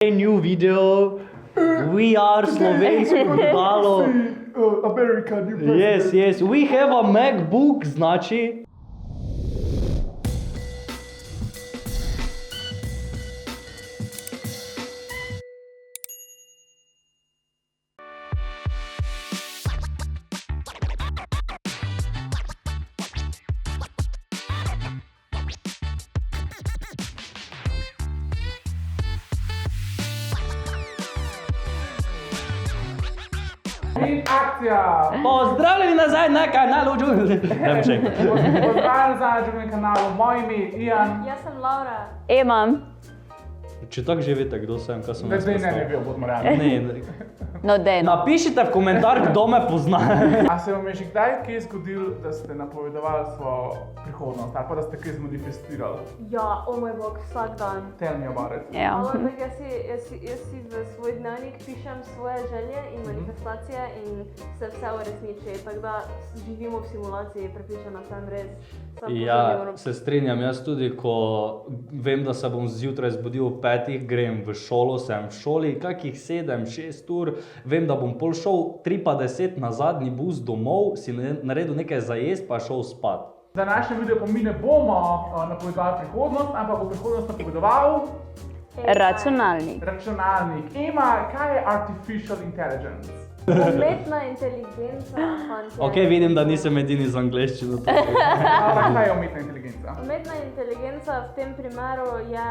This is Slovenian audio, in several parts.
New video. We are slovensko dalo. America, new president. Yes, yes. We have a MacBook, znači. In akcija! Pozdravljeni nazaj na kanalu Dajmo še enkrat. Pozdravljeni nazaj na kanalu, moje ime je Ian. Jaz sem Laura. Ema. Če tako že veste, kdo sem, kaj sem jaz Ne postal. bi bil, bodimo realni. Ne, No, dej. napišite v komentar, kdo me pozna. A se vam je že kdaj kje zgodilo, da ste napovedovali svojo prihodnost ali pa da ste kaj zmanifestirali? Ja, o moj bog, vsak dan. Tell me about it. Ja. Ampak jaz si v svoj dnevnik pišem svoje želje in manifestacije in se vse uresniči. Tako da živimo v simulaciji, prepričana sem res. Ja, se strinjam, jaz tudi, ko vem, da se bom zjutraj zbudil ob 5, grem v šolo, sem v šoli, kakih 7-6 ur, vem, da bom pol šel 3:50 na zadnji bus domov, si naredil nekaj za jesti, pa šel spat. V današnjem videu pa mi ne bomo napovedovali prihodnost, ampak bo prihodnost napovedoval Računalnik. računalnik. Ema, kaj je artificial intelligence? Umetna inteligenca, fantje. Ok, vidim, da nisem edini z angleščino. Ampak kaj je umetna inteligenca? Umetna inteligenca v tem primeru je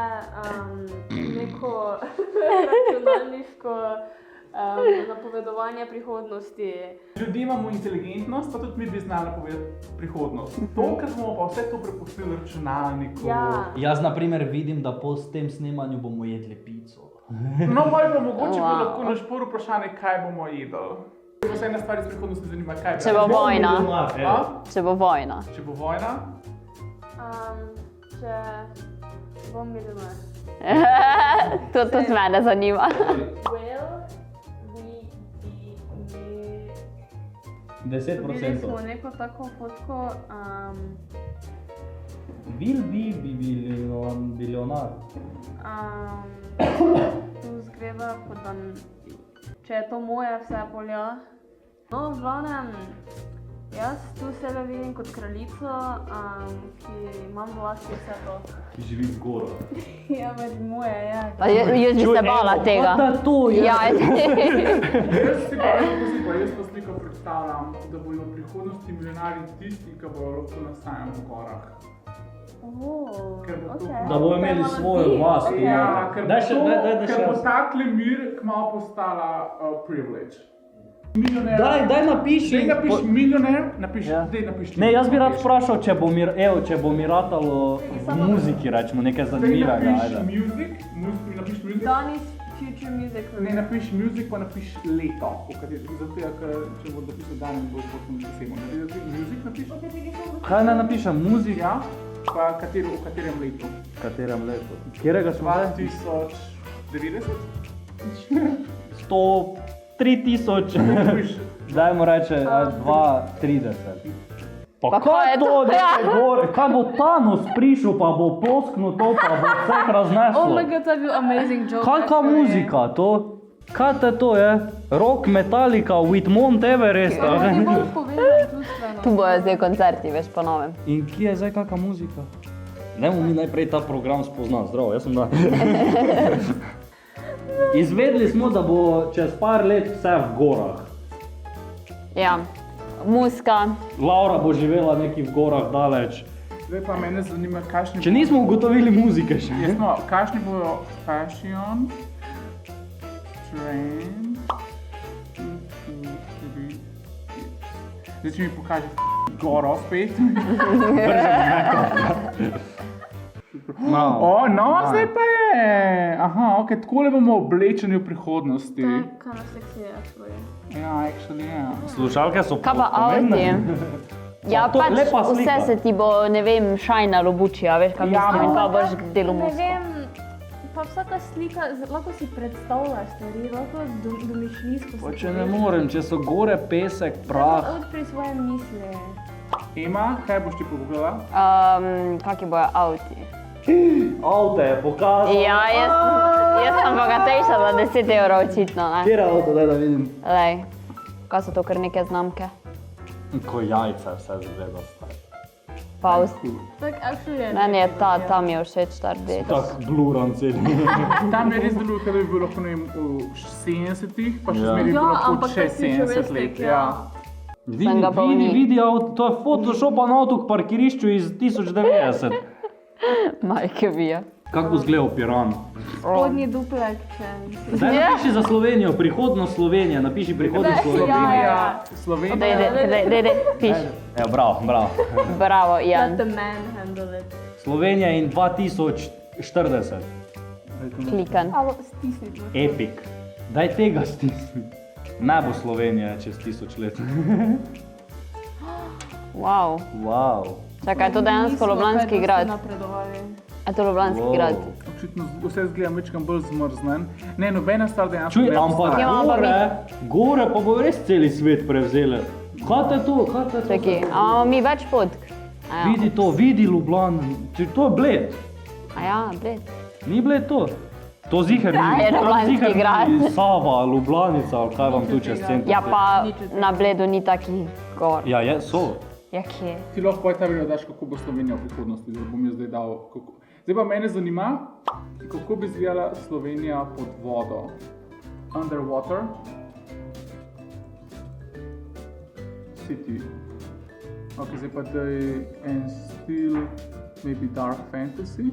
neko računalniško napovedovanje prihodnosti. Ljudje imamo inteligentnost, pa tudi mi bi znali napovedati prihodnost. To, kar bomo pa vse to prepustili računalniku. Ja. Jaz, na primer, vidim, da po tem snemanju bomo jedli pico. No, moj pa mogoče bo Wow. lahko naš prvo vprašanje, kaj bomo jedli. Vse ena stvar iz prihodnosti zanima, kaj bi Če bo radi. vojna. A? Če bo vojna. Če bo vojna? Če bom milijonar. To tudi mene zanima. Will we be 10%. Videli smo neko tako fotko, Will be bilionar. tu zgleda, kot da, če je to moje vse polja. No, v glavnem, jaz tu sebe vidim kot kraljico, ki imam v lasti vse to. Ki živi v gorah. Ja, moje je. Pa jaz bi se bala tega. Da to je. Ja, Jaz pa sliko predstavljam, da bodo v prihodnosti milijonarji tisti, ki bodo lahko nastajali v gorah. Ker bo to- okej. Da bodo imeli svojo vas. Ja, ker bo, Daj še, to, daj ker še bo jaz. takle mir kmalu postala privilege. Milijoner. Daj napiši. Daj napiš milijoner, napiš, Ja. daj napiš. Ne, jaz bi rad vprašal, če bo mi ratalo v muziki, rečemo, nekaj Daj zanimivega, napiš ajde. napiš music. Danis future music. Ne napiš music, pa napiš leto, zato ker če bo napisal dan, bo potrebno posebno. Music napiš, Kaj naj napišem? Muzik? ja, pa v katerem letu? V katerem letu? Kjerega smo zdaj? 2090? 103 Napiš, Dajmo reče 2:30. Pa Pa kaj kaj je to, to? da je gor? Kaj bo Thanos prišel, pa bo plosknul to, pa bo vseh razneslo? Oh my god, to je bil amazing joke. Kakva actually. muzika to? Kaj te to je? Rock Metallica with Mount Everest? a Ti ne? boš povedal čustveno. tu bojo zdaj koncerti, veš, po novem. In kje je zdaj kakva muzika? Dajmo mi najprej ta program spoznati, zdravo, jaz sem da. Izvedeli smo, da bo čez par let vse v gorah. Ja. Muska. Laura bo živela nekje v gorah daleč. zdaj pa mene zanima, kakšni Če nismo ugotovili muzike še. Jesmo, kakšni bodo fashion, trend, zdaj če mi pokaže goro spet. No. No, zdaj pa je. Aha, ok, takole bomo oblečeni v prihodnosti. To je kind of sexy, actually. Ja, actually, ja. Slušalke so Kaj pa pomembne. Avti? Ja, To pač lepa vse slika. se ti bo, ne vem, šajnalo bučija, veš, kaj Ja, mislim, in pa boš delo Ne musko. vem, pa vsaka slika, lahko si predstavljaš stvari, lahko domišljijsko Pa si če ne poveš. morem, če so gore, pesek, prah. Samo odpri svoje misli. Ema, kaj boš ti pogledala? Kaki bojo avti? Avte je pokazal. Ja, jaz... Jaz sem bogatejša za 10 evrov, očitno. Ne? Kjer avto, da vidim? Lej, kaj so to kar neke znamke? Ko jajca vse zgleda stari. Faust. Tak, actually je. Meni je ta mi je všeč, ta rdeč. Tak bluran cel. Tam je res deluje, da bi bilo lahko, ne vem, v 70-ih, pa še Ja. zmeraj bi Ja, bilo lahko ampak še tak futuristic, 70 let. ja. Ja. Vidi, ga pa vidi, ni. vidi avto, to je photoshopan avto k parkirišču iz 1090. Majke vija. Kako bo zgledal Piran? Spodnji duplek, če nisi. Zdaj napiši za Slovenijo, prihodnost Slovenije, napiši prihodnost Ne, Slovenije. ja. Slovenija. Dej, piš. Ja, bravo, bravo. Bravo, Let Jan. the man handle it. Slovenija in 2040. Klikan. Alo, stisni to. Epic. Daj tega stisni. Ne bo Slovenija čez 1000 let. Wow. Wow. Čakaj, je to dejansko Nismo Ljubljanski kaj dosti grad? napredovali. Je to Ljubljanski Wow. grad? Očitno vse zgleda večkrat bolj zmrznen. Ne, nobena stvar dejansko Čuj, ne ampak obstaja. Ja, ampak gore pa bo res celi svet prevzele. Kaj je to? Kaj je to? Čakaj, a imamo mi več fotk? A ja. Vidi to, vidi Ljubljana. To je Bled. A ja, bled. Ni Bled to. To ziher Ja, je Ljubljanski grad. Sava, Ljubljanica, ali kaj vam tu čez center. Ja, pa na bledu ni takih gor. Ja, so. Ja, kje? Ti lahko pa ta video daš, kako bo Slovenija v prihodnosti. Zdaj bom jaz zdaj dal. Zdaj pa mene zanima, kako bi izgledala Slovenija pod vodo. Underwater. City. Ok, zdaj pa daj and still maybe dark fantasy.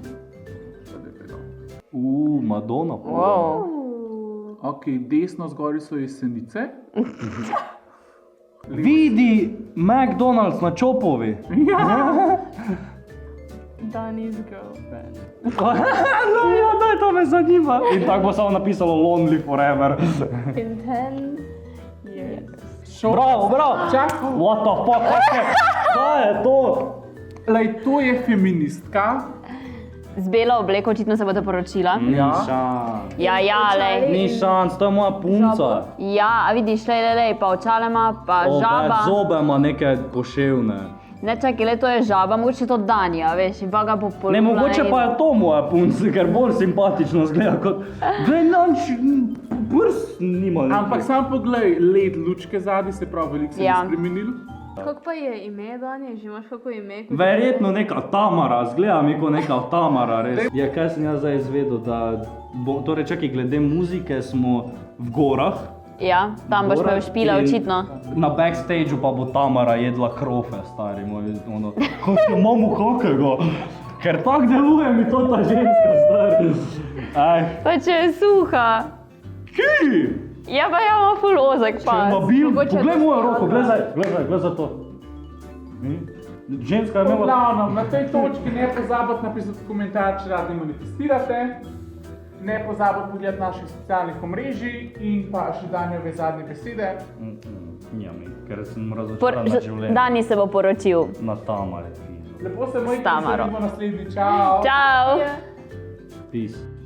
Pa daj pa dal. Madonna. Wow. Ok, desno zgori so jesenice. Vidi McDonald's na Čopovi. Danny's girlfriend. No, ja, daj, to me zanima. In tako bo samo napisalo Lonely Forever. In 10 years. Bravo, bravo. Čakaj. What the fuck, kaj je to? Lej, to je feministka. Z belo obleko očitno se bodo poročila. Ni Ja. šans. Ja, lej. Ni šans, to je moja punca. Ja, a vidiš, lej, pa očale ima, pa žaba. Zobe ima neke poševne. Ne, čakaj, le to je žaba, mogoče je to Danja, veš, in pa ga bo polula. Ne, mogoče pa je to moja punca, ker bolj simpatično zgleda kot... Glej, nanč, prst nima. Ampak sam poglej, led lučke zadaj, se pravi, veliko se Ja. je spremenil. Kako pa je ime Dani? Že imaš kako ime? Verjetno neka Tamara, zgleda mi kot neka Tamara, res. Ja, kaj sem jaz zdaj izvedel, da... Torej, čakaj, glede muzike smo v gorah. Ja, tam boš imel špila, In očitno. Na backstageu pa bo Tamara jedla krofe, stari moj. Ono, kot imamo kakega. Ker tako deluje mi to ta ženska, stari. Pa če je suha. Ki? Ja, pa ja, ima ful ozek Če ima pas. bil, Mogoče poglej da mojo si roko, odla. glej za to. Ženska je imela... Glavno, na tej točki ne pozabite napisati komentar, če radi manifestirate. Ne pozabite pogledati naših socialnih omrežij in pa še Danjeve zadnje besede. Njami, ker sem razočaran na življenje. Dani se bo poročil. Na Tamari. Lepo se mojte, S Tamaro. vidimo naslednji. Čau! Čau! Ja. Peace.